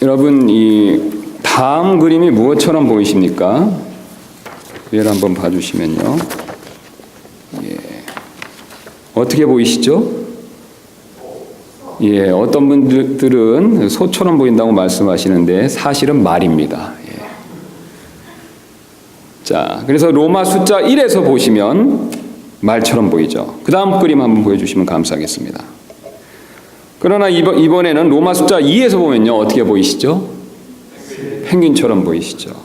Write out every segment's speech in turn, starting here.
여러분, 이 다음 그림이 무엇처럼 보이십니까? 위를 한번 봐주시면요. 어떻게 보이시죠? 어떤 분들은 소처럼 보인다고 말씀하시는데 사실은 말입니다. 자, 그래서 로마 숫자 1에서 보시면 말처럼 보이죠. 그 다음 그림 한번 보여주시면 감사하겠습니다. 그러나 이번에는 로마 숫자 2에서 보면요, 어떻게 보이시죠? 펭귄처럼 보이시죠.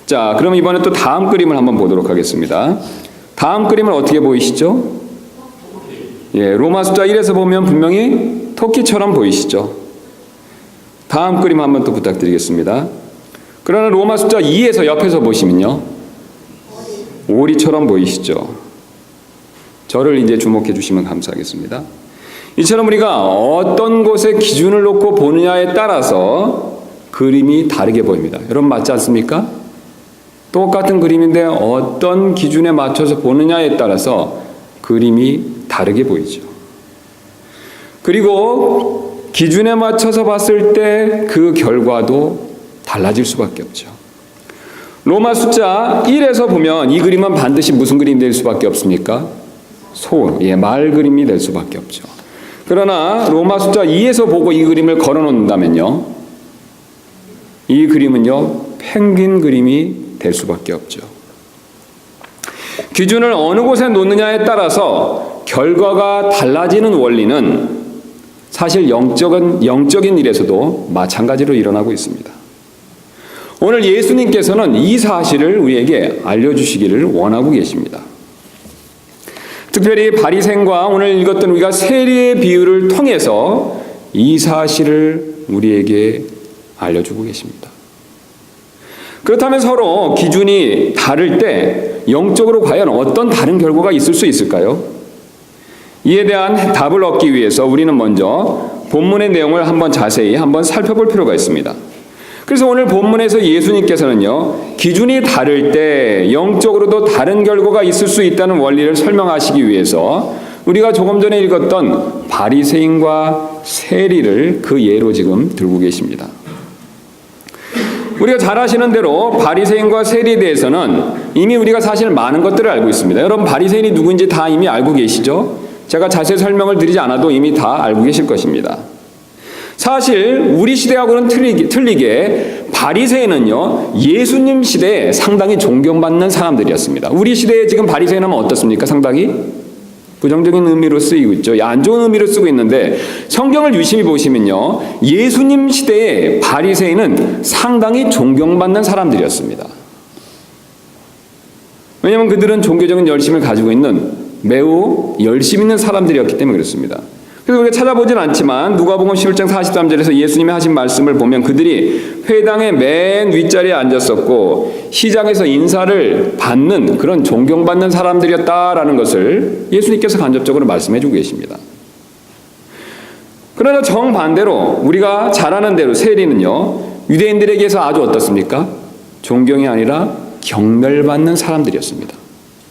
자, 그럼 이번에 또 다음 그림을 한번 보도록 하겠습니다. 다음 그림은 어떻게 보이시죠? 로마 숫자 1에서 보면 분명히 토끼처럼 보이시죠. 다음 그림 한번 또 부탁드리겠습니다. 그러나 로마 숫자 2에서 옆에서 보시면요, 오리처럼 보이시죠. 저를 이제 주목해 주시면 감사하겠습니다. 이처럼 우리가 어떤 곳에 기준을 놓고 보느냐에 따라서 그림이 다르게 보입니다. 여러분 맞지 않습니까? 똑같은 그림인데 어떤 기준에 맞춰서 보느냐에 따라서 그림이 다르게 보이죠. 그리고 기준에 맞춰서 봤을 때 그 결과도 달라질 수밖에 없죠. 로마 숫자 1에서 보면 이 그림은 반드시 무슨 그림이 될 수밖에 없습니까? 말 그림이 될 수밖에 없죠. 그러나 로마 숫자 2에서 보고 이 그림을 걸어 놓는다면요, 이 그림은요, 펭귄 그림이 될 수밖에 없죠. 기준을 어느 곳에 놓느냐에 따라서 결과가 달라지는 원리는 사실 영적인 일에서도 마찬가지로 일어나고 있습니다. 오늘 예수님께서는 이 사실을 우리에게 알려주시기를 원하고 계십니다. 특별히 바리새인과 오늘 읽었던 우리가 세리의 비유를 통해서 이 사실을 우리에게 알려주고 계십니다. 그렇다면 서로 기준이 다를 때 영적으로 과연 어떤 다른 결과가 있을 수 있을까요? 이에 대한 답을 얻기 위해서 우리는 먼저 본문의 내용을 자세히 살펴볼 필요가 있습니다. 그래서 오늘 본문에서 예수님께서는요, 기준이 다를 때 영적으로도 다른 결과가 있을 수 있다는 원리를 설명하시기 위해서 우리가 조금 전에 읽었던 바리새인과 세리를 그 예로 지금 들고 계십니다. 우리가 잘 아시는 대로 바리새인과 세리에 대해서는 이미 우리가 사실 많은 것들을 알고 있습니다. 여러분 바리새인이 누구인지 다 이미 알고 계시죠? 제가 자세히 설명을 드리지 않아도 이미 다 알고 계실 것입니다. 사실 우리 시대하고는 틀리게 바리새인은요, 예수님 시대에 상당히 존경받는 사람들이었습니다. 우리 시대에 지금 바리새인은 어떻습니까? 상당히 부정적인 의미로 쓰이고 있죠. 안 좋은 의미로 쓰고 있는데 성경을 유심히 보시면요, 예수님 시대의 바리새인은 상당히 존경받는 사람들이었습니다. 왜냐하면 그들은 종교적인 열심을 가지고 있는 매우 열심 있는 사람들이었기 때문에 그렇습니다. 그래서 우리가 찾아보진 않지만 누가복음 11장 43절에서 예수님이 하신 말씀을 보면 그들이 회당의 맨 윗자리에 앉았었고 시장에서 인사를 받는 그런 존경받는 사람들이었다라는 것을 예수님께서 간접적으로 말씀해 주고 계십니다. 그러나 정반대로 우리가 잘 아는 대로 세리는요, 유대인들에게서 아주 어떻습니까? 존경이 아니라 경멸받는 사람들이었습니다.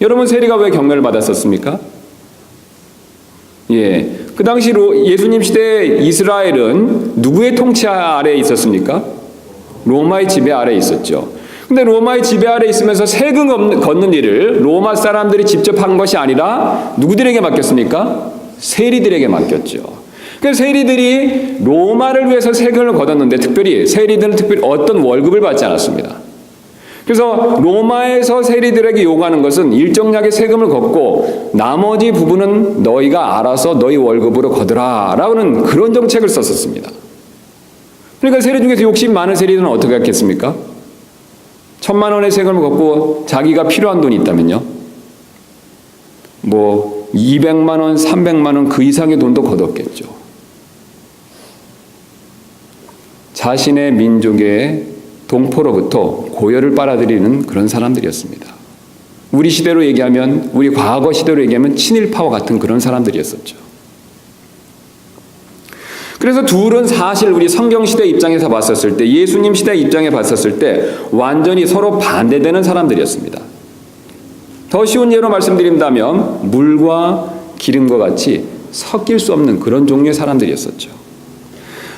여러분 세리가 왜 경멸을 받았었습니까? 그 당시 예수님 시대 이스라엘은 누구의 통치 아래에 있었습니까? 로마의 지배 아래에 있었죠. 근데 로마의 지배 아래에 있으면서 세금 걷는 일을 로마 사람들이 직접 한 것이 아니라 누구들에게 맡겼습니까? 세리들에게 맡겼죠. 그래서 세리들이 로마를 위해서 세금을 걷었는데 세리들은 특별히 어떤 월급을 받지 않았습니다. 그래서 로마에서 세리들에게 요구하는 것은 일정량의 세금을 걷고 나머지 부분은 너희가 알아서 너희 월급으로 거두라 라는 그런 정책을 썼었습니다. 그러니까 세리 중에서 욕심 많은 세리들은 어떻게 했겠습니까? 1,000만 원의 세금을 걷고 자기가 필요한 돈이 있다면요, 200만 원, 300만 원 그 이상의 돈도 거뒀겠죠. 자신의 민족의 동포로부터 고열을 빨아들이는 그런 사람들이었습니다. 우리 시대로 얘기하면, 우리 과거 시대로 얘기하면 친일파와 같은 그런 사람들이었었죠. 그래서 둘은 사실 우리 성경 시대 입장에서 봤었을 때, 예수님 시대 입장에 봤었을 때 완전히 서로 반대되는 사람들이었습니다. 더 쉬운 예로 말씀드린다면 물과 기름과 같이 섞일 수 없는 그런 종류의 사람들이었었죠.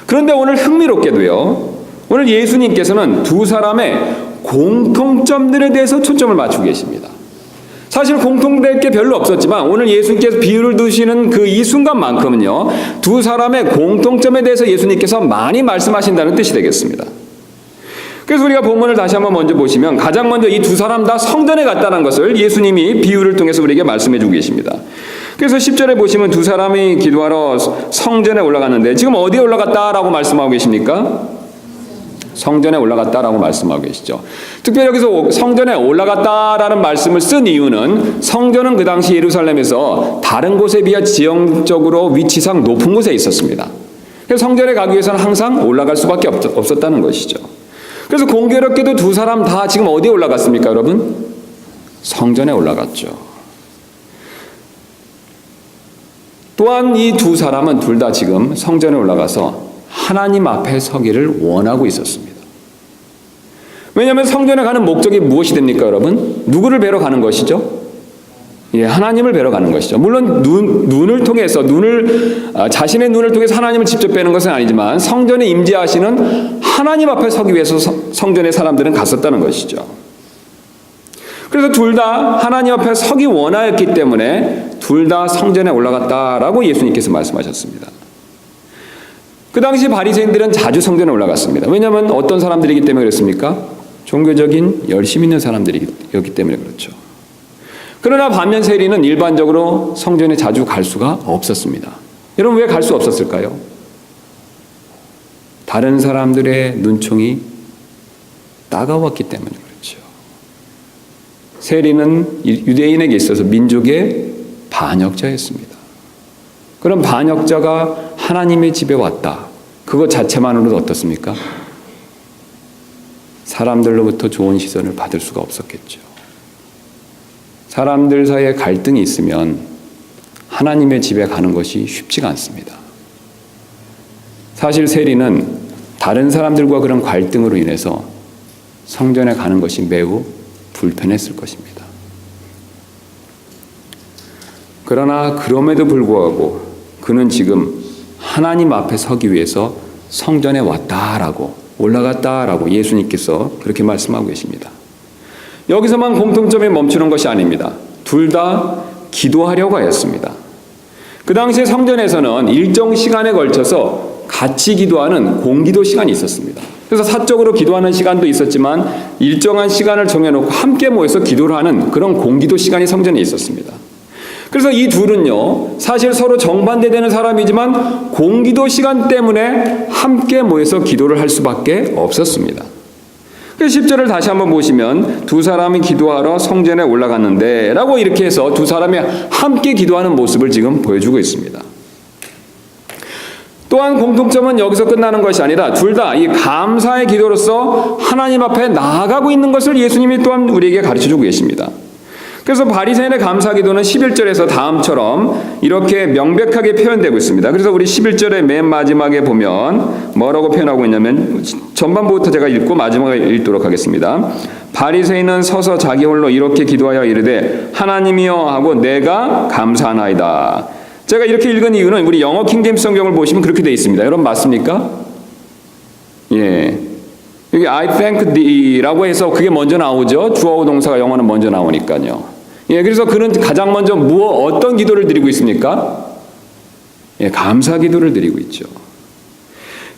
그런데 오늘 흥미롭게도요, 오늘 예수님께서는 두 사람의 공통점들에 대해서 초점을 맞추고 계십니다. 사실 공통될 게 별로 없었지만 오늘 예수님께서 비유를 두시는 그 이 순간만큼은요, 두 사람의 공통점에 대해서 예수님께서 많이 말씀하신다는 뜻이 되겠습니다. 그래서 우리가 본문을 다시 한번 먼저 보시면 가장 먼저 이 두 사람 다 성전에 갔다는 것을 예수님이 비유를 통해서 우리에게 말씀해 주고 계십니다. 그래서 10절에 보시면 두 사람이 기도하러 성전에 올라갔는데 지금 어디에 올라갔다라고 말씀하고 계십니까? 성전에 올라갔다라고 말씀하고 계시죠. 특별히 여기서 성전에 올라갔다라는 말씀을 쓴 이유는 성전은 그 당시 예루살렘에서 다른 곳에 비해 지형적으로 위치상 높은 곳에 있었습니다. 그래서 성전에 가기 위해서는 항상 올라갈 수밖에 없었다는 것이죠. 그래서 공교롭게도 두 사람 다 지금 어디에 올라갔습니까, 여러분? 성전에 올라갔죠. 또한 이 두 사람은 둘 다 지금 성전에 올라가서 하나님 앞에 서기를 원하고 있었습니다. 왜냐하면 성전에 가는 목적이 무엇이 됩니까, 여러분? 누구를 뵈러 가는 것이죠? 예, 하나님을 뵈러 가는 것이죠. 물론 눈을 통해서 자신의 눈을 통해서 하나님을 직접 뵈는 것은 아니지만 성전에 임재하시는 하나님 앞에 서기 위해서 성전에 사람들은 갔었다는 것이죠. 그래서 둘 다 하나님 앞에 서기 원하였기 때문에 둘 다 성전에 올라갔다라고 예수님께서 말씀하셨습니다. 그 당시 바리새인들은 자주 성전에 올라갔습니다. 왜냐하면 어떤 사람들이기 때문에 그렇습니까? 종교적인 열심 있는 사람들이기 때문에 그렇죠. 그러나 반면 세리는 일반적으로 성전에 자주 갈 수가 없었습니다. 여러분, 왜 갈 수 없었을까요? 다른 사람들의 눈총이 따가웠기 때문에 그렇죠. 세리는 유대인에게 있어서 민족의 반역자였습니다. 그런 반역자가 하나님의 집에 왔다. 그것 자체만으로도 어떻습니까? 사람들로부터 좋은 시선을 받을 수가 없었겠죠. 사람들 사이에 갈등이 있으면 하나님의 집에 가는 것이 쉽지가 않습니다. 사실 세리는 다른 사람들과 그런 갈등으로 인해서 성전에 가는 것이 매우 불편했을 것입니다. 그러나 그럼에도 불구하고 그는 지금 하나님 앞에 서기 위해서 성전에 왔다라고, 올라갔다라고 예수님께서 그렇게 말씀하고 계십니다. 여기서만 공통점이 멈추는 것이 아닙니다. 둘 다 기도하려고 하였습니다. 그 당시에 성전에서는 일정 시간에 걸쳐서 같이 기도하는 공기도 시간이 있었습니다. 그래서 사적으로 기도하는 시간도 있었지만 일정한 시간을 정해놓고 함께 모여서 기도를 하는 그런 공기도 시간이 성전에 있었습니다. 그래서 이 둘은요, 사실 서로 정반대되는 사람이지만 공기도 시간 때문에 함께 모여서 기도를 할 수밖에 없었습니다. 그래서 10절을 다시 한번 보시면 두 사람이 기도하러 성전에 올라갔는데 라고 이렇게 해서 두 사람이 함께 기도하는 모습을 지금 보여주고 있습니다. 또한 공통점은 여기서 끝나는 것이 아니라 둘 다 이 감사의 기도로서 하나님 앞에 나아가고 있는 것을 예수님이 또한 우리에게 가르쳐주고 계십니다. 그래서 바리새인의 감사 기도는 11절에서 다음처럼 이렇게 명백하게 표현되고 있습니다. 그래서 우리 11절의 맨 마지막에 보면 뭐라고 표현하고 있냐면 전반부부터 제가 읽고 마지막에 읽도록 하겠습니다. 바리새인은 서서 자기 홀로 이렇게 기도하여 이르되 하나님이여 하고 내가 감사하나이다. 제가 이렇게 읽은 이유는 우리 영어 킹제임스 성경을 보시면 그렇게 되어 있습니다. 여러분 맞습니까? 예. 여기 I thank thee라고 해서 그게 먼저 나오죠. 주어하고 동사가 영어는 먼저 나오니까요. 예, 그래서 그는 가장 먼저 어떤 기도를 드리고 있습니까? 예, 감사 기도를 드리고 있죠.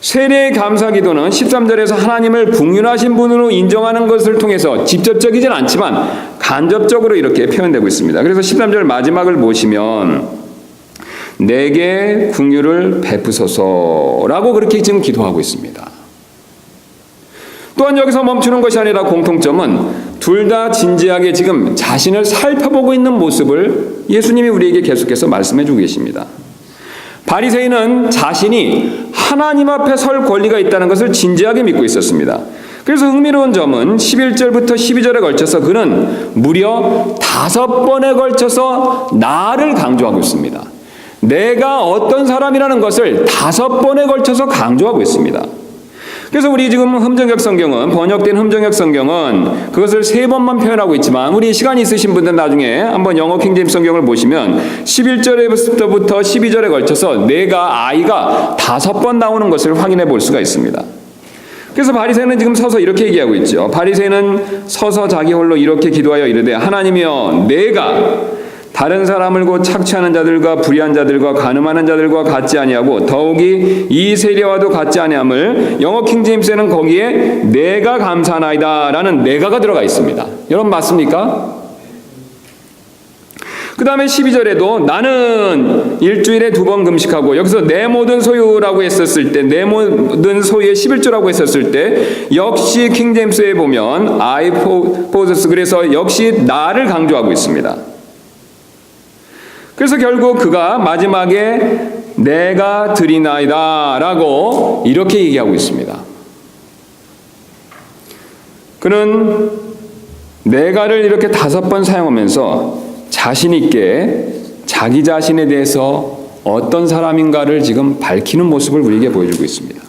세례의 감사 기도는 13절에서 하나님을 긍휼하신 분으로 인정하는 것을 통해서 직접적이진 않지만 간접적으로 이렇게 표현되고 있습니다. 그래서 13절 마지막을 보시면 내게 긍휼을 베푸소서라고 그렇게 지금 기도하고 있습니다. 또한 여기서 멈추는 것이 아니라 공통점은 둘 다 진지하게 지금 자신을 살펴보고 있는 모습을 예수님이 우리에게 계속해서 말씀해 주고 계십니다. 바리새인은 자신이 하나님 앞에 설 권리가 있다는 것을 진지하게 믿고 있었습니다. 그래서 흥미로운 점은 11절부터 12절에 걸쳐서 그는 무려 5번에 걸쳐서 나를 강조하고 있습니다. 내가 어떤 사람이라는 것을 5번에 걸쳐서 강조하고 있습니다. 그래서 우리 지금 흠정역 성경은, 번역된 흠정역 성경은 그것을 3번만 표현하고 있지만, 우리 시간이 있으신 분들 나중에 한번 영어 킹제임스 성경을 보시면 11절부터 12절에 걸쳐서 아이가 5번 나오는 것을 확인해 볼 수가 있습니다. 그래서 바리새인은 지금 서서 이렇게 얘기하고 있죠. 바리새인은 서서 자기 홀로 이렇게 기도하여 이르되, 하나님이여, 내가 다른 사람을 곧 착취하는 자들과 불의한 자들과 간음하는 자들과 같지 아니하고 더욱이 이 세리와도 같지 아니함을, 영어 킹제임스에는 거기에 내가 감사하나이다 라는 내가가 들어가 있습니다. 여러분 맞습니까? 그 다음에 12절에도 나는 일주일에 2번 금식하고, 여기서 내 모든 소유라고 했었을 때, 내 모든 소유의 11조라고 했었을 때 역시 킹제임스에 보면 I possess, 그래서 역시 나를 강조하고 있습니다. 그래서 결국 그가 마지막에 내가 드리나이다 라고 이렇게 얘기하고 있습니다. 그는 내가를 이렇게 5번 사용하면서 자신 있게 자기 자신에 대해서 어떤 사람인가를 지금 밝히는 모습을 우리에게 보여주고 있습니다.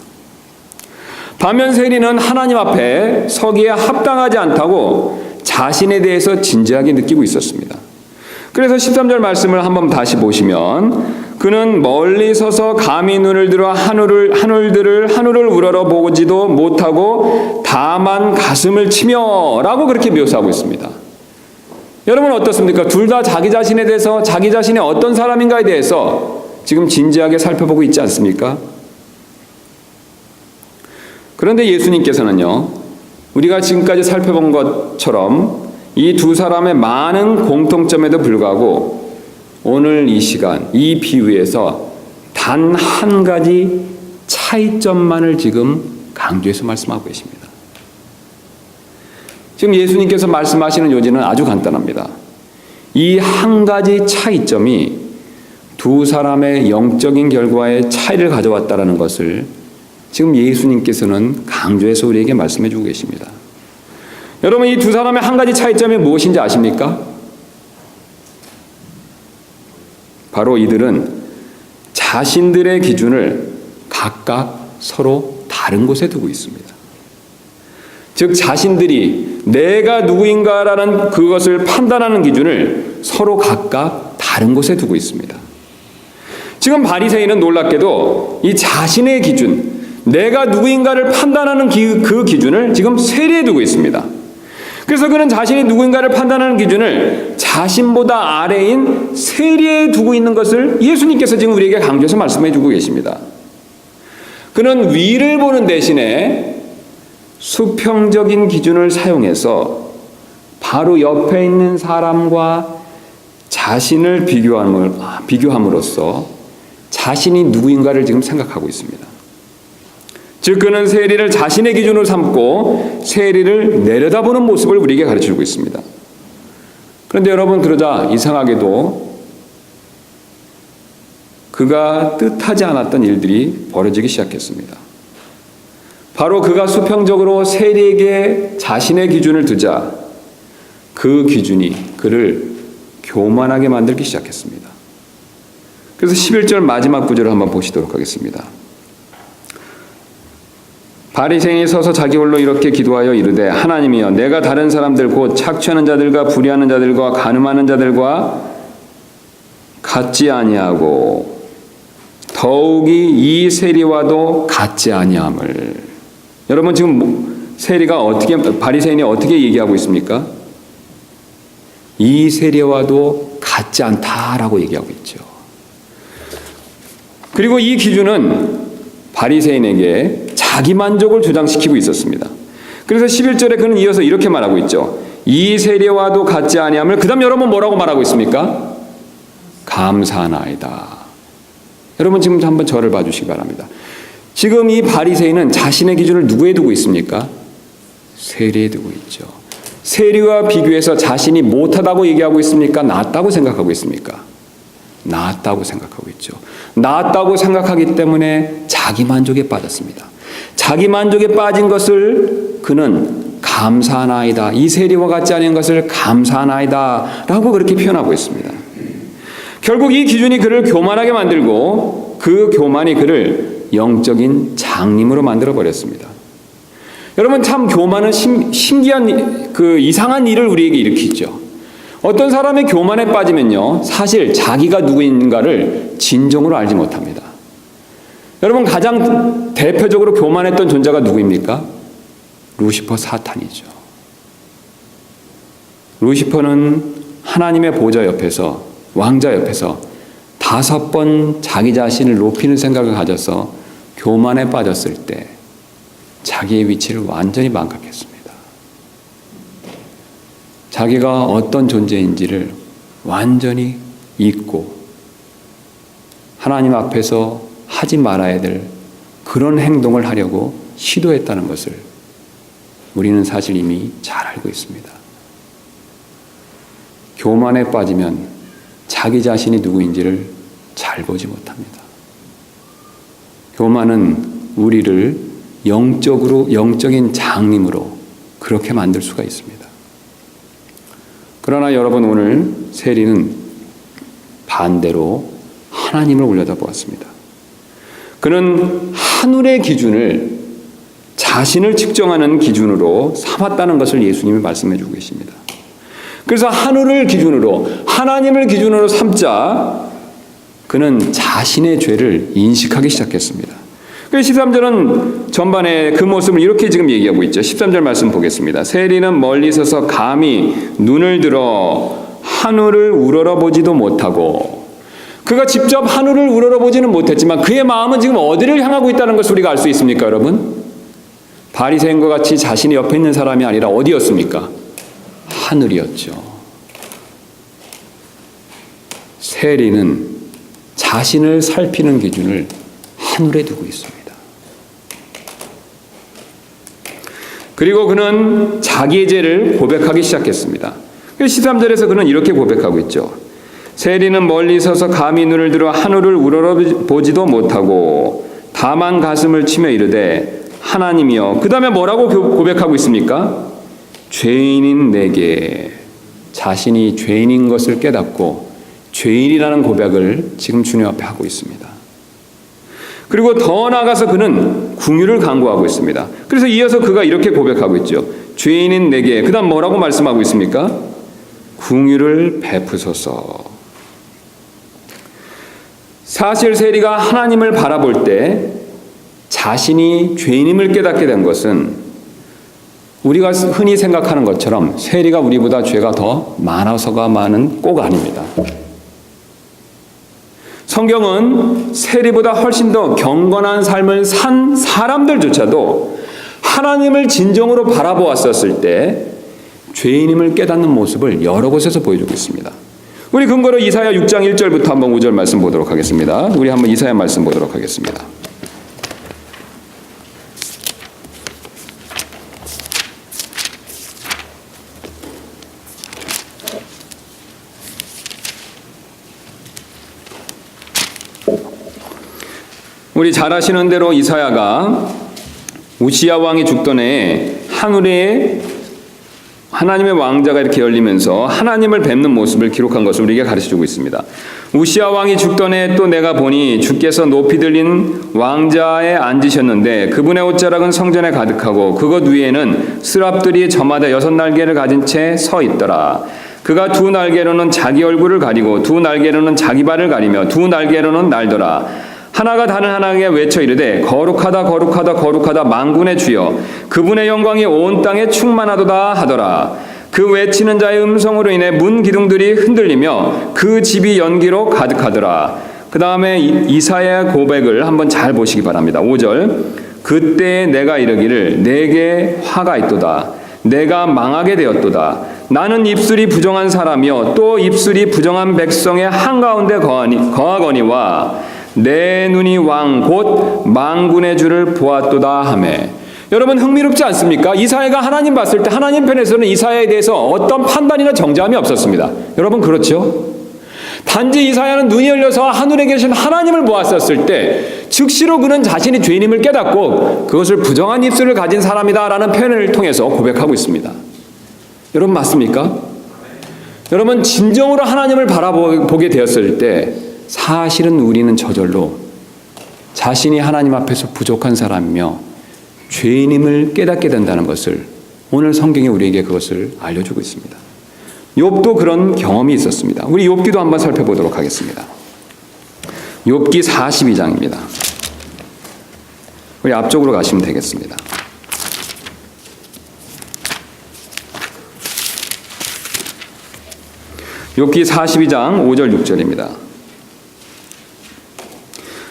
반면 세리는 하나님 앞에 서기에 합당하지 않다고 자신에 대해서 진지하게 느끼고 있었습니다. 그래서 13절 말씀을 한번 다시 보시면, 그는 멀리 서서 감히 눈을 들어 하늘을 우러러 보지도 못하고 다만 가슴을 치며 라고 그렇게 묘사하고 있습니다. 여러분 어떻습니까? 둘 다 자기 자신에 대해서, 자기 자신이 어떤 사람인가에 대해서 지금 진지하게 살펴보고 있지 않습니까? 그런데 예수님께서는요, 우리가 지금까지 살펴본 것처럼 이 두 사람의 많은 공통점에도 불구하고 오늘 이 시간, 이 비유에서 단 한 가지 차이점만을 지금 강조해서 말씀하고 계십니다. 지금 예수님께서 말씀하시는 요지는 아주 간단합니다. 이 한 가지 차이점이 두 사람의 영적인 결과에 차이를 가져왔다는 것을 지금 예수님께서는 강조해서 우리에게 말씀해 주고 계십니다. 여러분, 이 두 사람의 한 가지 차이점이 무엇인지 아십니까? 바로 이들은 자신들의 기준을 각각 서로 다른 곳에 두고 있습니다. 즉 자신들이 내가 누구인가라는 그것을 판단하는 기준을 서로 각각 다른 곳에 두고 있습니다. 지금 바리새인은 놀랍게도 이 자신의 기준, 내가 누구인가를 판단하는 그 기준을 지금 세리에 두고 있습니다. 그래서 그는 자신이 누구인가를 판단하는 기준을 자신보다 아래인 세리에 두고 있는 것을 예수님께서 지금 우리에게 강조해서 말씀해 주고 계십니다. 그는 위를 보는 대신에 수평적인 기준을 사용해서 바로 옆에 있는 사람과 자신을 비교함으로써 자신이 누구인가를 지금 생각하고 있습니다. 즉 그는 세리를 자신의 기준으로 삼고 세리를 내려다보는 모습을 우리에게 가르쳐주고 있습니다. 그런데 여러분, 그러자 이상하게도 그가 뜻하지 않았던 일들이 벌어지기 시작했습니다. 바로 그가 수평적으로 세리에게 자신의 기준을 두자 그 기준이 그를 교만하게 만들기 시작했습니다. 그래서 11절 마지막 구절을 한번 보시도록 하겠습니다. 바리새인이 서서 자기 홀로 이렇게 기도하여 이르되, 하나님이여, 내가 다른 사람들 곧 착취하는 자들과 불의하는 자들과 간음하는 자들과 같지 아니하고 더욱이 이 세리와도 같지 아니함을. 여러분 지금 바리새인이 어떻게 얘기하고 있습니까? 이 세리와도 같지 않다라고 얘기하고 있죠. 그리고 이 기준은 바리새인에게 자기 만족을 주장시키고 있었습니다. 그래서 11절에 그는 이어서 이렇게 말하고 있죠. 이 세리와도 같지 아니함을, 그 다음 여러분 뭐라고 말하고 있습니까? 감사하나이다. 여러분 지금 한번 저를 봐주시기 바랍니다. 지금 이 바리새인은 자신의 기준을 누구에 두고 있습니까? 세리에 두고 있죠. 세리와 비교해서 자신이 못하다고 얘기하고 있습니까? 낫다고 생각하고 있습니까? 낫다고 생각하고 있죠. 낫다고 생각하기 때문에 자기 만족에 빠졌습니다. 자기 만족에 빠진 것을 그는 감사하나이다, 이 세리와 같지 않은 것을 감사하나이다 라고 그렇게 표현하고 있습니다. 결국 이 기준이 그를 교만하게 만들고 그 교만이 그를 영적인 장님으로 만들어 버렸습니다. 여러분, 참 교만은 신기한 이상한 일을 우리에게 일으키죠. 어떤 사람의 교만에 빠지면요, 사실 자기가 누구인가를 진정으로 알지 못합니다. 여러분, 가장 대표적으로 교만했던 존재가 누구입니까? 루시퍼 사탄이죠. 루시퍼는 하나님의 보좌 옆에서, 왕자 옆에서 5번 자기 자신을 높이는 생각을 가져서 교만에 빠졌을 때 자기의 위치를 완전히 망각했습니다. 자기가 어떤 존재인지를 완전히 잊고 하나님 앞에서 하지 말아야 될 그런 행동을 하려고 시도했다는 것을 우리는 사실 이미 잘 알고 있습니다. 교만에 빠지면 자기 자신이 누구인지를 잘 보지 못합니다. 교만은 우리를 영적인 장님으로 그렇게 만들 수가 있습니다. 그러나 여러분, 오늘 세리는 반대로 하나님을 올려다보았습니다. 그는 하늘의 기준을 자신을 측정하는 기준으로 삼았다는 것을 예수님이 말씀해 주고 계십니다. 그래서 하늘을 기준으로, 하나님을 기준으로 삼자 그는 자신의 죄를 인식하기 시작했습니다. 그래서 13절은 전반에 그 모습을 이렇게 지금 얘기하고 있죠. 13절 말씀 보겠습니다. 세리는 멀리 서서 감히 눈을 들어 하늘을 우러러보지도 못하고, 그가 직접 하늘을 우러러보지는 못했지만 그의 마음은 지금 어디를 향하고 있다는 것을 우리가 알 수 있습니까, 여러분? 바리새인과 같이 자신이 옆에 있는 사람이 아니라 어디였습니까? 하늘이었죠. 세리는 자신을 살피는 기준을 하늘에 두고 있습니다. 그리고 그는 자기의 죄를 고백하기 시작했습니다. 13절에서 그는 이렇게 고백하고 있죠. 세리는 멀리 서서 감히 눈을 들어 하늘을 우러러보지도 못하고 다만 가슴을 치며 이르되 하나님이여. 그 다음에 뭐라고 고백하고 있습니까? 죄인인 내게, 자신이 죄인인 것을 깨닫고 죄인이라는 고백을 지금 주님 앞에 하고 있습니다. 그리고 더 나아가서 그는 긍휼을 간구하고 있습니다. 그래서 이어서 그가 이렇게 고백하고 있죠. 죄인인 내게, 그 다음 뭐라고 말씀하고 있습니까? 긍휼을 베푸소서. 사실 세리가 하나님을 바라볼 때 자신이 죄인임을 깨닫게 된 것은 우리가 흔히 생각하는 것처럼 세리가 우리보다 죄가 더 많아서가 많은 꼭 아닙니다. 성경은 세리보다 훨씬 더 경건한 삶을 산 사람들조차도 하나님을 진정으로 바라보았었을 때 죄인임을 깨닫는 모습을 여러 곳에서 보여주고 있습니다. 우리 근거로 이사야 6장 1절부터 한번 5절 말씀 보도록 하겠습니다. 우리 한번 이사야 말씀 보도록 하겠습니다. 우리 잘 아시는 대로 이사야가 우시야 왕이 죽던 해에 하늘에 하나님의 왕자가 이렇게 열리면서 하나님을 뵙는 모습을 기록한 것을 우리에게 가르쳐주고 있습니다. 우시야 왕이 죽던 해에 또 내가 보니 주께서 높이 들린 왕자에 앉으셨는데 그분의 옷자락은 성전에 가득하고 그것 위에는 스랍들이 저마다 6날개를 가진 채 서 있더라. 그가 2날개로는 자기 얼굴을 가리고 2날개로는 자기 발을 가리며 2날개로는 날더라. 하나가 다른 하나에게 외쳐 이르되 거룩하다 거룩하다 거룩하다 만군의 주여, 그분의 영광이 온 땅에 충만하도다 하더라. 그 외치는 자의 음성으로 인해 문 기둥들이 흔들리며 그 집이 연기로 가득하더라. 그 다음에 이사야의 고백을 한번 잘 보시기 바랍니다. 5절. 그때 내가 이르기를 내게 화가 있도다. 내가 망하게 되었도다. 나는 입술이 부정한 사람이요 또 입술이 부정한 백성의 한가운데 거하거니와 내 눈이 왕 곧 만군의 주를 보았도다 하매. 여러분, 흥미롭지 않습니까? 이사야가 하나님 봤을 때 하나님 편에서는 이사야에 대해서 어떤 판단이나 정죄함이 없었습니다. 여러분, 그렇죠? 단지 이사야는 눈이 열려서 하늘에 계신 하나님을 보았었을 때 즉시로 그는 자신이 죄인임을 깨닫고 그것을 부정한 입술을 가진 사람이다라는 표현을 통해서 고백하고 있습니다. 여러분, 맞습니까? 여러분, 진정으로 하나님을 바라보게 되었을 때 사실은 우리는 저절로 자신이 하나님 앞에서 부족한 사람이며 죄인임을 깨닫게 된다는 것을 오늘 성경이 우리에게 그것을 알려주고 있습니다. 욥도 그런 경험이 있었습니다. 우리 욥기도 한번 살펴보도록 하겠습니다. 욥기 42장입니다. 우리 앞쪽으로 가시면 되겠습니다. 욥기 42장 5절 6절입니다.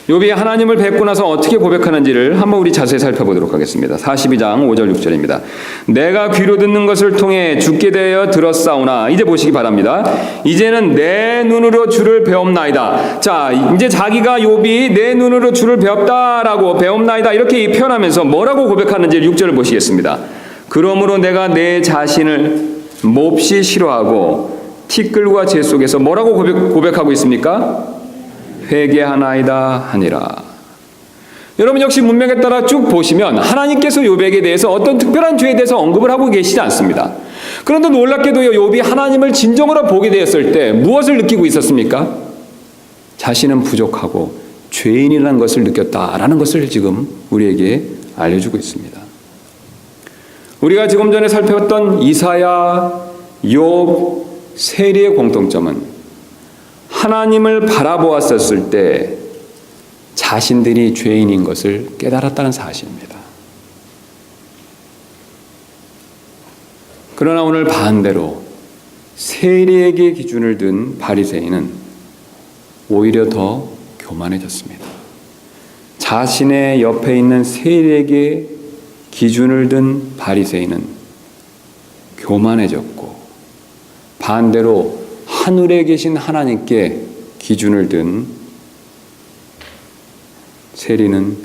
욥이 하나님을 뵙고 나서 어떻게 고백하는지를 한번 우리 자세히 살펴보도록 하겠습니다. 42장 5절 6절입니다. 내가 귀로 듣는 것을 통해 주께 대하여 들었사오나, 이제 보시기 바랍니다. 이제는 내 눈으로 주를 배움나이다. 자, 이제 자기가 욥이 내 눈으로 주를 배웠다라고, 배움나이다 이렇게 표현하면서 뭐라고 고백하는지 6절을 보시겠습니다. 그러므로 내가 내 자신을 몹시 싫어하고 티끌과 재 속에서 뭐라고 고백하고 있습니까? 회개하나이다 하니라. 여러분 역시 문맥에 따라 쭉 보시면 하나님께서 욥에게 대해서 어떤 특별한 죄에 대해서 언급을 하고 계시지 않습니다. 그런데 놀랍게도 욥이 하나님을 진정으로 보게 되었을 때 무엇을 느끼고 있었습니까? 자신은 부족하고 죄인이라는 것을 느꼈다라는 것을 지금 우리에게 알려주고 있습니다. 우리가 지금 전에 살펴봤던 이사야, 욥, 세리의 공통점은 하나님을 바라보았었을 때 자신들이 죄인인 것을 깨달았다는 사실입니다. 그러나 오늘 반대로 세리에게 기준을 둔 바리새인은 오히려 더 교만해졌습니다. 자신의 옆에 있는 세리에게 기준을 둔 바리새인은 교만해졌고, 반대로 하늘에 계신 하나님께 기준을 둔 세리는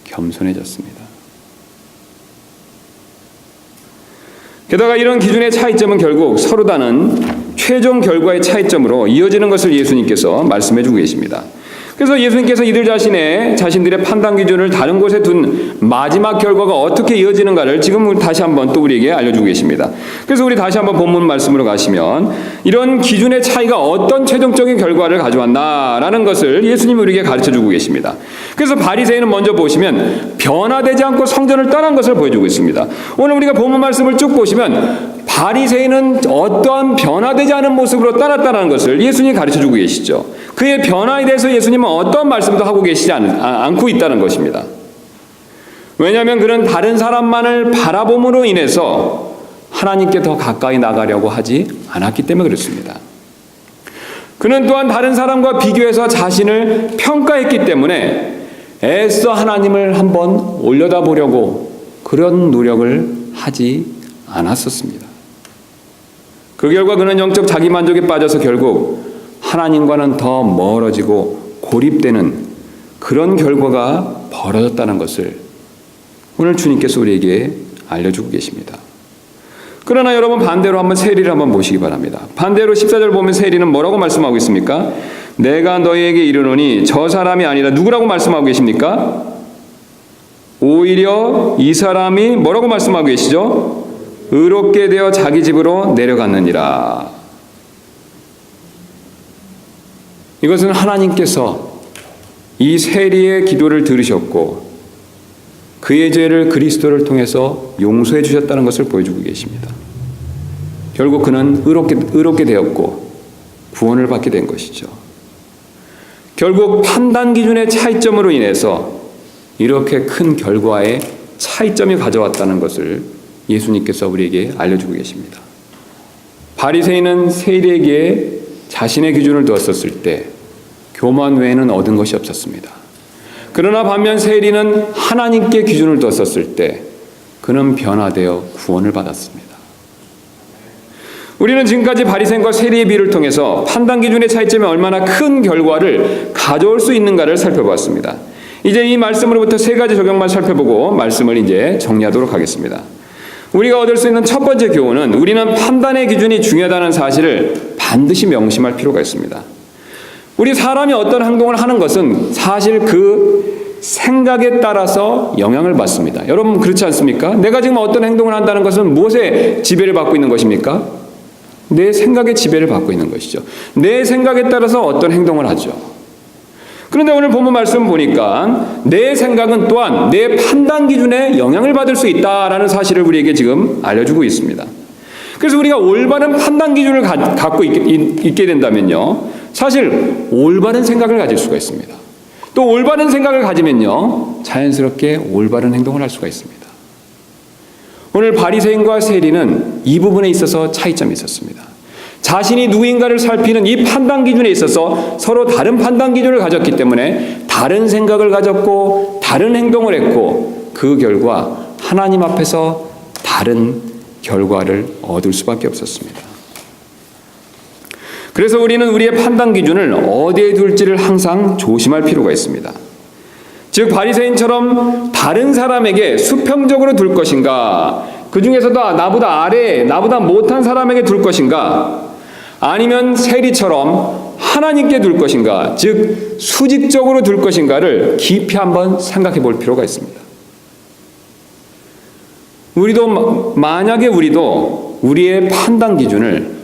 겸손해졌습니다. 게다가 이런 기준의 차이점은 결국 서로 다른 최종 결과의 차이점으로 이어지는 것을 예수님께서 말씀해 주고 계십니다. 그래서 예수님께서 이들 자신들의 판단 기준을 다른 곳에 둔 마지막 결과가 어떻게 이어지는가를 지금 다시 한번 또 우리에게 알려주고 계십니다. 그래서 우리 다시 한번 본문 말씀으로 가시면 이런 기준의 차이가 어떤 최종적인 결과를 가져왔나라는 것을 예수님이 우리에게 가르쳐주고 계십니다. 그래서 바리새인은 먼저 보시면 변화되지 않고 성전을 떠난 것을 보여주고 있습니다. 오늘 우리가 본문 말씀을 쭉 보시면 바리새인은 어떠한 변화되지 않은 모습으로 떠났다는 것을 예수님이 가르쳐주고 계시죠. 그의 변화에 대해서 예수님은 어떤 말씀도 하고 계시지 않고 있다는 것입니다. 왜냐하면 그는 다른 사람만을 바라봄으로 인해서 하나님께 더 가까이 나가려고 하지 않았기 때문에 그렇습니다. 그는 또한 다른 사람과 비교해서 자신을 평가했기 때문에 애써 하나님을 한번 올려다보려고 그런 노력을 하지 않았었습니다. 그 결과 그는 영적 자기만족에 빠져서 결국 하나님과는 더 멀어지고 고립되는 그런 결과가 벌어졌다는 것을 오늘 주님께서 우리에게 알려주고 계십니다. 그러나 여러분 반대로 한번 세리를 한번 보시기 바랍니다. 반대로 14절 보면 세리는 뭐라고 말씀하고 있습니까? 내가 너희에게 이르노니 저 사람이 아니라 누구라고 말씀하고 계십니까? 오히려 이 사람이 뭐라고 말씀하고 계시죠? 의롭게 되어 자기 집으로 내려갔느니라. 이것은 하나님께서 이 세리의 기도를 들으셨고 그의 죄를 그리스도를 통해서 용서해 주셨다는 것을 보여주고 계십니다. 결국 그는 의롭게 되었고 구원을 받게 된 것이죠. 결국 판단 기준의 차이점으로 인해서 이렇게 큰 결과의 차이점이 가져왔다는 것을 예수님께서 우리에게 알려주고 계십니다. 바리새인은 세리에게 자신의 기준을 두었었을 때 교만 외에는 얻은 것이 없었습니다. 그러나 반면 세리는 하나님께 기준을 두었었을 때 그는 변화되어 구원을 받았습니다. 우리는 지금까지 바리새인과 세리의 비를 통해서 판단 기준의 차이점이 얼마나 큰 결과를 가져올 수 있는가를 살펴보았습니다. 이제 이 말씀으로부터 세 가지 적용만 살펴보고 말씀을 이제 정리하도록 하겠습니다. 우리가 얻을 수 있는 첫 번째 교훈은 우리는 판단의 기준이 중요하다는 사실을 반드시 명심할 필요가 있습니다. 우리 사람이 어떤 행동을 하는 것은 사실 그 생각에 따라서 영향을 받습니다. 여러분 그렇지 않습니까? 내가 지금 어떤 행동을 한다는 것은 무엇에 지배를 받고 있는 것입니까? 내 생각에 지배를 받고 있는 것이죠. 내 생각에 따라서 어떤 행동을 하죠. 그런데 오늘 본문 말씀 보니까 내 생각은 또한 내 판단 기준에 영향을 받을 수 있다라는 사실을 우리에게 지금 알려주고 있습니다. 그래서 우리가 올바른 판단 기준을 갖고 있게 된다면요, 사실 올바른 생각을 가질 수가 있습니다. 또 올바른 생각을 가지면요, 자연스럽게 올바른 행동을 할 수가 있습니다. 오늘 바리새인과 세리는 이 부분에 있어서 차이점이 있었습니다. 자신이 누구인가를 살피는 이 판단 기준에 있어서 서로 다른 판단 기준을 가졌기 때문에 다른 생각을 가졌고 다른 행동을 했고, 그 결과 하나님 앞에서 다른 결과를 얻을 수밖에 없었습니다. 그래서 우리는 우리의 판단 기준을 어디에 둘지를 항상 조심할 필요가 있습니다. 즉 바리새인처럼 다른 사람에게 수평적으로 둘 것인가, 그 중에서도 나보다 아래, 나보다 못한 사람에게 둘 것인가, 아니면 세리처럼 하나님께 둘 것인가, 즉 수직적으로 둘 것인가를 깊이 한번 생각해 볼 필요가 있습니다. 만약에 우리도 우리의 판단 기준을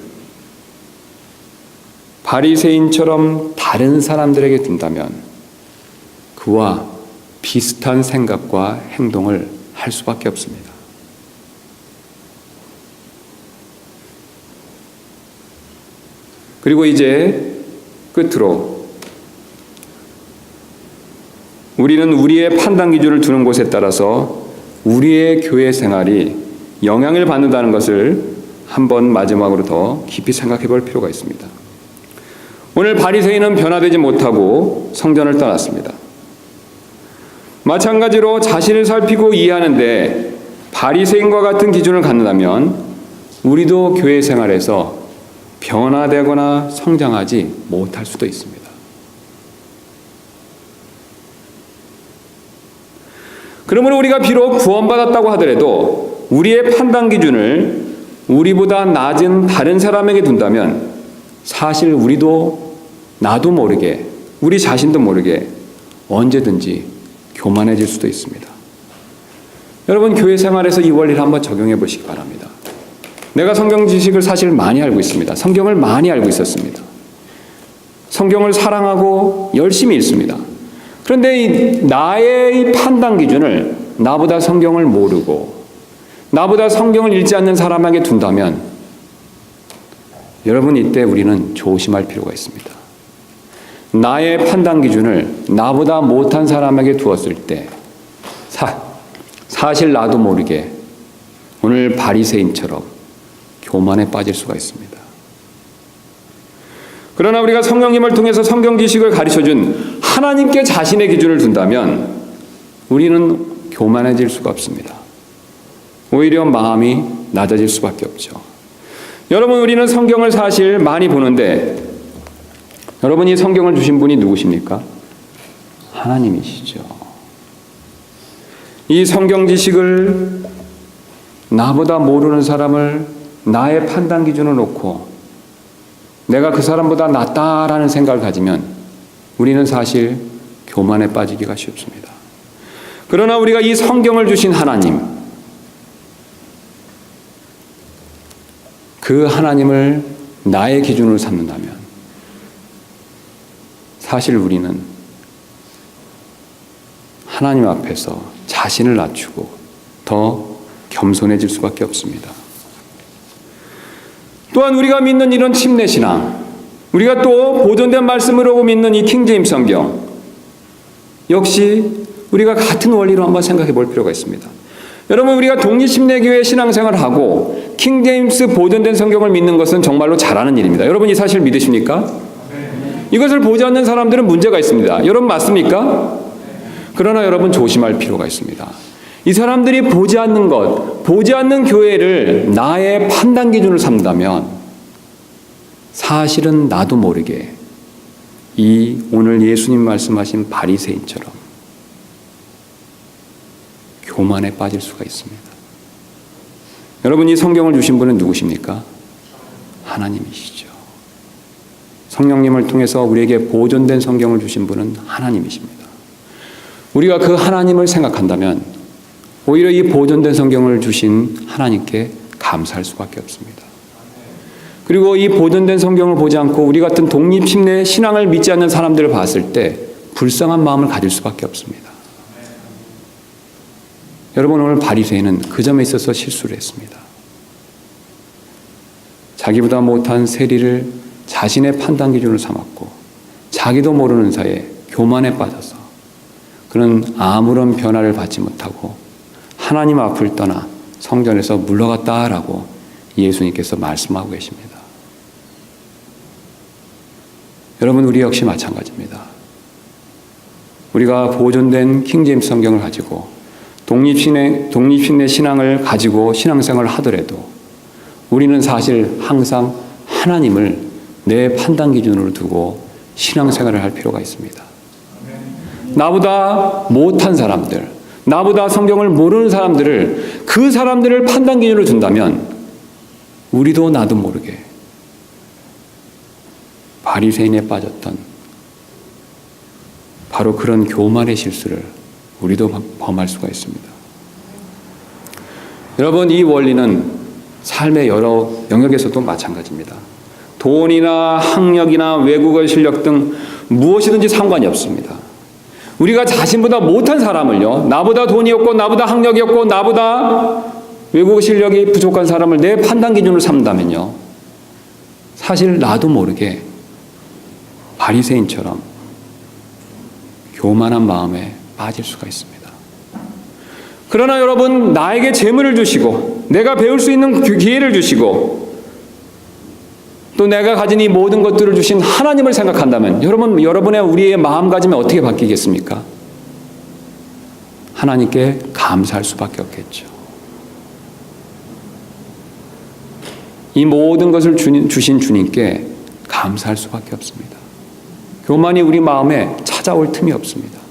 바리새인처럼 다른 사람들에게 둔다면 그와 비슷한 생각과 행동을 할 수밖에 없습니다. 그리고 이제 끝으로 우리는 우리의 판단 기준을 두는 곳에 따라서 우리의 교회 생활이 영향을 받는다는 것을 한번 마지막으로 더 깊이 생각해 볼 필요가 있습니다. 오늘 바리새인은 변화되지 못하고 성전을 떠났습니다. 마찬가지로 자신을 살피고 이해하는데 바리새인과 같은 기준을 갖는다면 우리도 교회 생활에서 변화되거나 성장하지 못할 수도 있습니다. 그러므로 우리가 비록 구원받았다고 하더라도 우리의 판단 기준을 우리보다 낮은 다른 사람에게 둔다면 사실 우리도 나도 모르게, 우리 자신도 모르게 언제든지 교만해질 수도 있습니다. 여러분, 교회 생활에서 이 원리를 한번 적용해 보시기 바랍니다. 내가 성경 지식을 사실 많이 알고 있습니다. 성경을 많이 알고 있었습니다. 성경을 사랑하고 열심히 읽습니다. 그런데 나의 판단 기준을 나보다 성경을 모르고 나보다 성경을 읽지 않는 사람에게 둔다면 여러분, 이때 우리는 조심할 필요가 있습니다. 나의 판단 기준을 나보다 못한 사람에게 두었을 때 사실 나도 모르게 오늘 바리새인처럼 교만에 빠질 수가 있습니다. 그러나 우리가 성령님을 통해서 성경 지식을 가르쳐준 하나님께 자신의 기준을 둔다면 우리는 교만해질 수가 없습니다. 오히려 마음이 낮아질 수밖에 없죠. 여러분, 우리는 성경을 사실 많이 보는데 여러분, 이 성경을 주신 분이 누구십니까? 하나님이시죠. 이 성경 지식을 나보다 모르는 사람을 나의 판단 기준을 놓고 내가 그 사람보다 낫다라는 생각을 가지면 우리는 사실 교만에 빠지기가 쉽습니다. 그러나 우리가 이 성경을 주신 하나님, 그 하나님을 나의 기준으로 삼는다면 사실 우리는 하나님 앞에서 자신을 낮추고 더 겸손해질 수밖에 없습니다. 또한 우리가 믿는 이런 침례신앙, 우리가 또 보존된 말씀으로 믿는 이 킹제임스 성경, 역시 우리가 같은 원리로 한번 생각해 볼 필요가 있습니다. 여러분, 우리가 독립침례교회 신앙생활을 하고 킹제임스 보존된 성경을 믿는 것은 정말로 잘하는 일입니다. 여러분, 이 사실 믿으십니까? 이것을 보지 않는 사람들은 문제가 있습니다. 여러분, 맞습니까? 그러나 여러분, 조심할 필요가 있습니다. 이 사람들이 보지 않는 것, 보지 않는 교회를 나의 판단 기준으로 삼는다면 사실은 나도 모르게 이 오늘 예수님 말씀하신 바리새인처럼 교만에 빠질 수가 있습니다. 여러분, 이 성경을 주신 분은 누구십니까? 하나님이시죠. 성령님을 통해서 우리에게 보존된 성경을 주신 분은 하나님이십니다. 우리가 그 하나님을 생각한다면 오히려 이 보존된 성경을 주신 하나님께 감사할 수밖에 없습니다. 그리고 이 보존된 성경을 보지 않고 우리 같은 독립침례 신앙을 믿지 않는 사람들을 봤을 때 불쌍한 마음을 가질 수밖에 없습니다. 여러분, 오늘 바리새인은 그 점에 있어서 실수를 했습니다. 자기보다 못한 세리를 자신의 판단 기준으로 삼았고 자기도 모르는 사이에 교만에 빠져서 그는 아무런 변화를 받지 못하고 하나님 앞을 떠나 성전에서 물러갔다라고 예수님께서 말씀하고 계십니다. 여러분, 우리 역시 마찬가지입니다. 우리가 보존된 킹제임스 성경을 가지고 독립신의 신앙을 가지고 신앙생활을 하더라도 우리는 사실 항상 하나님을 내 판단 기준으로 두고 신앙생활을 할 필요가 있습니다. 나보다 못한 사람들, 나보다 성경을 모르는 사람들을, 그 사람들을 판단 기준으로 둔다면 우리도 나도 모르게 바리새인에 빠졌던 바로 그런 교만의 실수를 우리도 범할 수가 있습니다. 여러분, 이 원리는 삶의 여러 영역에서도 마찬가지입니다. 돈이나 학력이나 외국어 실력 등 무엇이든지 상관이 없습니다. 우리가 자신보다 못한 사람을요, 나보다 돈이 없고 나보다 학력이 없고 나보다 외국어 실력이 부족한 사람을 내 판단 기준으로 삼는다면요, 사실 나도 모르게 바리새인처럼 교만한 마음에 빠질 수가 있습니다. 그러나 여러분, 나에게 재물을 주시고 내가 배울 수 있는 기회를 주시고 또 내가 가진 이 모든 것들을 주신 하나님을 생각한다면 여러분의 우리의 마음가짐이 어떻게 바뀌겠습니까? 하나님께 감사할 수밖에 없겠죠. 이 모든 것을 주신 주님께 감사할 수밖에 없습니다. 교만이 우리 마음에 찾아올 틈이 없습니다.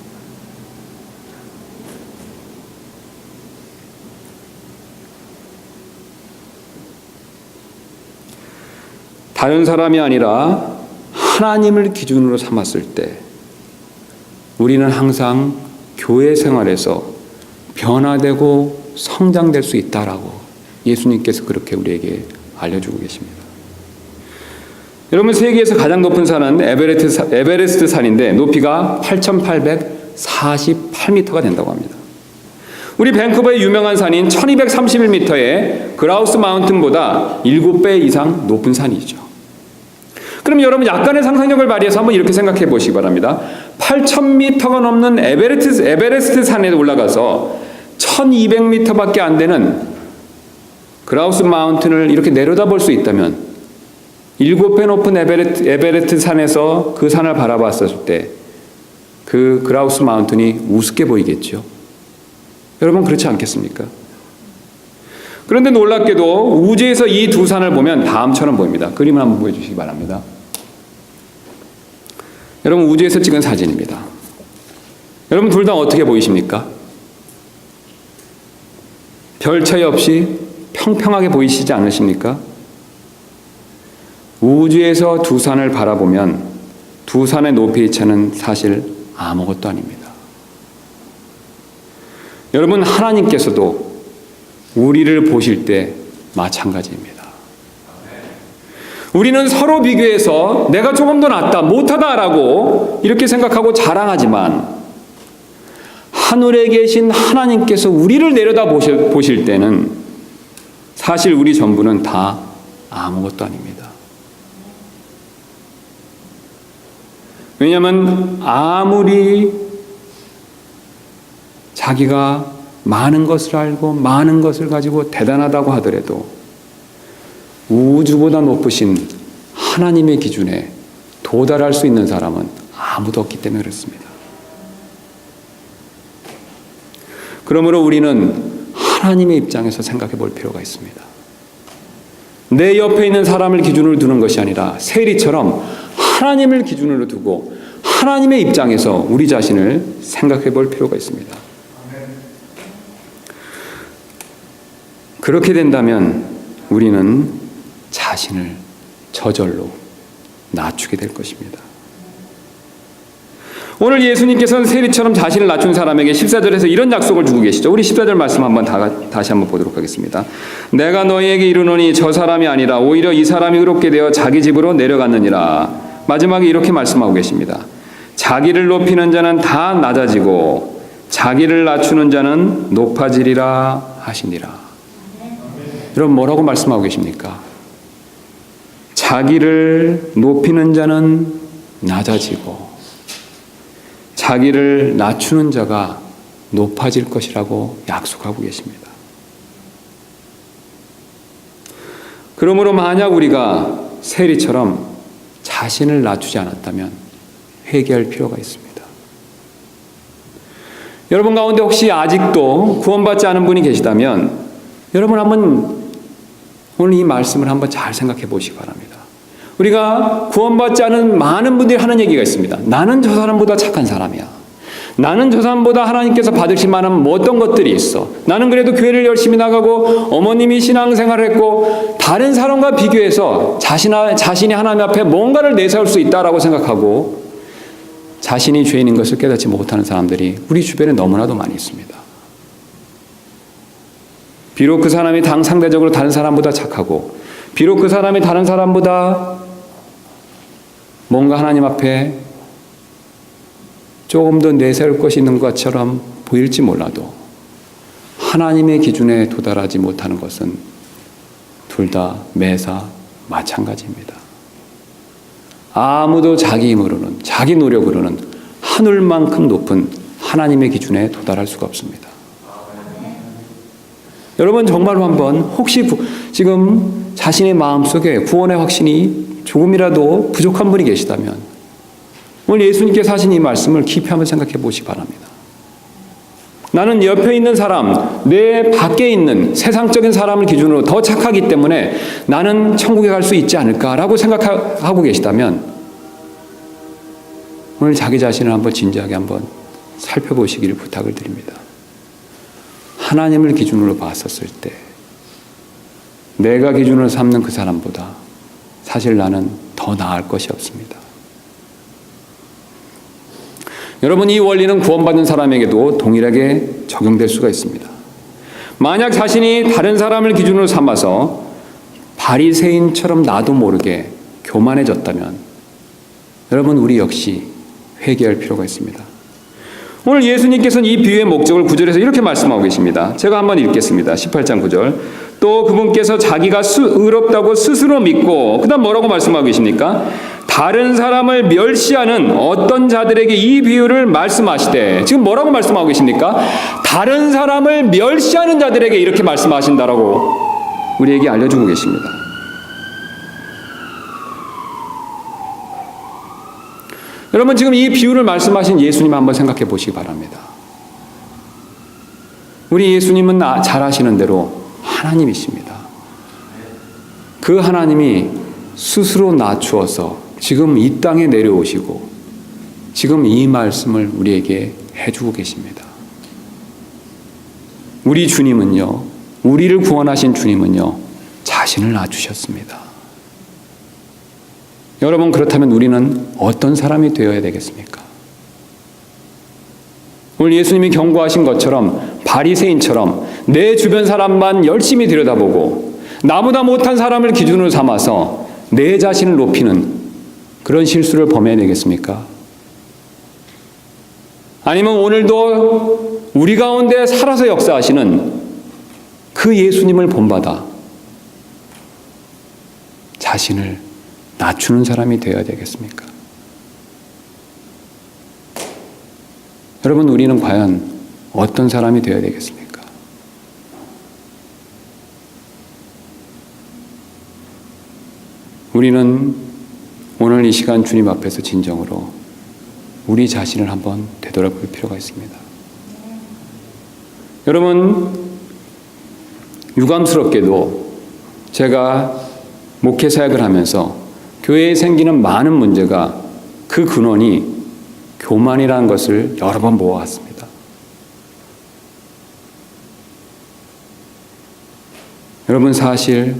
다른 사람이 아니라 하나님을 기준으로 삼았을 때 우리는 항상 교회 생활에서 변화되고 성장될 수 있다라고 예수님께서 그렇게 우리에게 알려주고 계십니다. 여러분, 세계에서 가장 높은 산은 에베레스트 산인데 높이가 8,848m가 된다고 합니다. 우리 밴쿠버의 유명한 산인 1231m의 그라우스 마운틴보다 7배 이상 높은 산이죠. 그럼 여러분, 약간의 상상력을 발휘해서 한번 이렇게 생각해 보시기 바랍니다. 8,000m가 넘는 에베레스트 산에 올라가서 1,200m밖에 안 되는 그라우스 마운틴을 이렇게 내려다볼 수 있다면 7배 높은 에베레스트 산에서 그 산을 바라봤을 때 그 그라우스 마운틴이 우습게 보이겠죠. 여러분, 그렇지 않겠습니까? 그런데 놀랍게도 우주에서 이 두 산을 보면 다음처럼 보입니다. 그림을 한번 보여주시기 바랍니다. 여러분, 우주에서 찍은 사진입니다. 여러분, 둘 다 어떻게 보이십니까? 별 차이 없이 평평하게 보이시지 않으십니까? 우주에서 두 산을 바라보면 두 산의 높이의 차는 사실 아무것도 아닙니다. 여러분, 하나님께서도 우리를 보실 때 마찬가지입니다. 우리는 서로 비교해서 내가 조금 더 낫다, 못하다라고 이렇게 생각하고 자랑하지만 하늘에 계신 하나님께서 우리를 내려다 보실 때는 사실 우리 전부는 다 아무것도 아닙니다. 왜냐하면 아무리 자기가 많은 것을 알고 많은 것을 가지고 대단하다고 하더라도 우주보다 높으신 하나님의 기준에 도달할 수 있는 사람은 아무도 없기 때문에 그렇습니다. 그러므로 우리는 하나님의 입장에서 생각해 볼 필요가 있습니다. 내 옆에 있는 사람을 기준으로 두는 것이 아니라 세리처럼 하나님을 기준으로 두고 하나님의 입장에서 우리 자신을 생각해 볼 필요가 있습니다. 그렇게 된다면 우리는 자신을 저절로 낮추게 될 것입니다. 오늘 예수님께서는 세리처럼 자신을 낮춘 사람에게 14절에서 이런 약속을 주고 계시죠. 우리 14절 말씀 한번 다시 한번 보도록 하겠습니다. 내가 너희에게 이르노니 저 사람이 아니라 오히려 이 사람이 의롭게 되어 자기 집으로 내려갔느니라. 마지막에 이렇게 말씀하고 계십니다. 자기를 높이는 자는 다 낮아지고 자기를 낮추는 자는 높아지리라 하시니라. 여러분 뭐라고 말씀하고 계십니까? 자기를 높이는 자는 낮아지고 자기를 낮추는 자가 높아질 것이라고 약속하고 계십니다. 그러므로 만약 우리가 세리처럼 자신을 낮추지 않았다면 회개할 필요가 있습니다. 여러분 가운데 혹시 아직도 구원받지 않은 분이 계시다면 여러분 한번 오늘 이 말씀을 한번 잘 생각해 보시기 바랍니다. 우리가 구원받지 않은 많은 분들이 하는 얘기가 있습니다. 나는 저 사람보다 착한 사람이야. 나는 저 사람보다 하나님께서 받으실 만한 뭐 어떤 것들이 있어. 나는 그래도 교회를 열심히 나가고 어머님이 신앙생활을 했고 다른 사람과 비교해서 자신이 하나님 앞에 뭔가를 내세울 수 있다라고 생각하고 자신이 죄인인 것을 깨닫지 못하는 사람들이 우리 주변에 너무나도 많이 있습니다. 비록 그 사람이 상대적으로 다른 사람보다 착하고 비록 그 사람이 다른 사람보다 뭔가 하나님 앞에 조금 더 내세울 것이 있는 것처럼 보일지 몰라도 하나님의 기준에 도달하지 못하는 것은 둘 다 매사 마찬가지입니다. 아무도 자기 힘으로는 자기 노력으로는 하늘만큼 높은 하나님의 기준에 도달할 수가 없습니다. 여러분 정말로 한번 혹시 지금 자신의 마음속에 구원의 확신이 조금이라도 부족한 분이 계시다면 오늘 예수님께서 하신 이 말씀을 깊이 한번 생각해 보시기 바랍니다. 나는 옆에 있는 사람, 내 밖에 있는 세상적인 사람을 기준으로 더 착하기 때문에 나는 천국에 갈 수 있지 않을까라고 생각하고 계시다면 오늘 자기 자신을 한번 진지하게 한번 살펴보시기를 부탁을 드립니다. 하나님을 기준으로 봤었을 때 내가 기준으로 삼는 그 사람보다 사실 나는 더 나을 것이 없습니다. 여러분 이 원리는 구원받는 사람에게도 동일하게 적용될 수가 있습니다. 만약 자신이 다른 사람을 기준으로 삼아서 바리새인처럼 나도 모르게 교만해졌다면 여러분 우리 역시 회개할 필요가 있습니다. 오늘 예수님께서는 이 비유의 목적을 9절에서 이렇게 말씀하고 계십니다. 제가 한번 읽겠습니다. 18장 9절. 또 그분께서 자기가 의롭다고 스스로 믿고 그 다음 뭐라고 말씀하고 계십니까? 다른 사람을 멸시하는 어떤 자들에게 이 비유를 말씀하시되 지금 뭐라고 말씀하고 계십니까? 다른 사람을 멸시하는 자들에게 이렇게 말씀하신다라고 우리에게 알려주고 계십니다. 여러분 지금 이 비유를 말씀하신 예수님 한번 생각해 보시기 바랍니다. 우리 예수님은 잘 아시는 대로 하나님이십니다. 그 하나님이 스스로 낮추어서 지금 이 땅에 내려오시고 지금 이 말씀을 우리에게 해주고 계십니다. 우리 주님은요, 우리를 구원하신 주님은요, 자신을 낮추셨습니다. 여러분 그렇다면 우리는 어떤 사람이 되어야 되겠습니까? 오늘 예수님이 경고하신 것처럼 바리새인처럼 내 주변 사람만 열심히 들여다보고 나보다 못한 사람을 기준으로 삼아서 내 자신을 높이는 그런 실수를 범해야 되겠습니까? 아니면 오늘도 우리 가운데 살아서 역사하시는 그 예수님을 본받아 자신을 낮추는 사람이 되어야 되겠습니까? 여러분 우리는 과연 어떤 사람이 되어야 되겠습니까? 우리는 오늘 이 시간 주님 앞에서 진정으로 우리 자신을 한번 되돌아볼 필요가 있습니다. 여러분 유감스럽게도 제가 목회 사역을 하면서 교회에 생기는 많은 문제가 그 근원이 교만이라는 것을 여러 번 모아왔습니다. 여러분 사실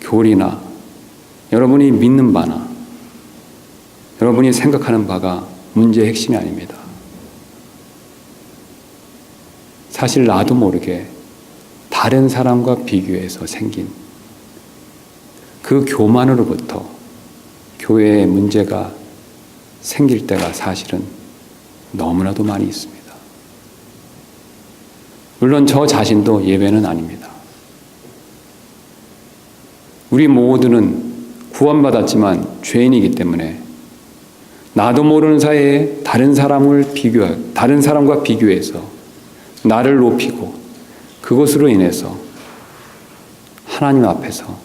교리나 여러분이 믿는 바나 여러분이 생각하는 바가 문제의 핵심이 아닙니다. 사실 나도 모르게 다른 사람과 비교해서 생긴 그 교만으로부터 교회에 문제가 생길 때가 사실은 너무나도 많이 있습니다. 물론 저 자신도 예외는 아닙니다. 우리 모두는 구원받았지만 죄인이기 때문에 나도 모르는 사이에 다른 사람과 비교해서 나를 높이고 그것으로 인해서 하나님 앞에서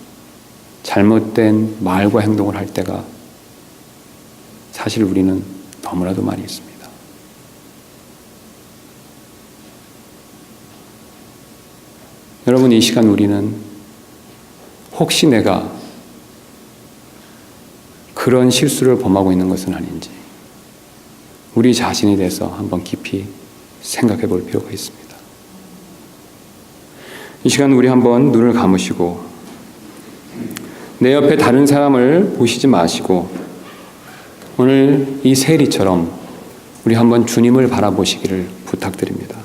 잘못된 말과 행동을 할 때가 사실 우리는 너무나도 많이 있습니다. 여러분, 이 시간 우리는 혹시 내가 그런 실수를 범하고 있는 것은 아닌지 우리 자신에 대해서 한번 깊이 생각해 볼 필요가 있습니다. 이 시간 우리 한번 눈을 감으시고 내 옆에 다른 사람을 보시지 마시고 오늘 이 세리처럼 우리 한번 주님을 바라보시기를 부탁드립니다.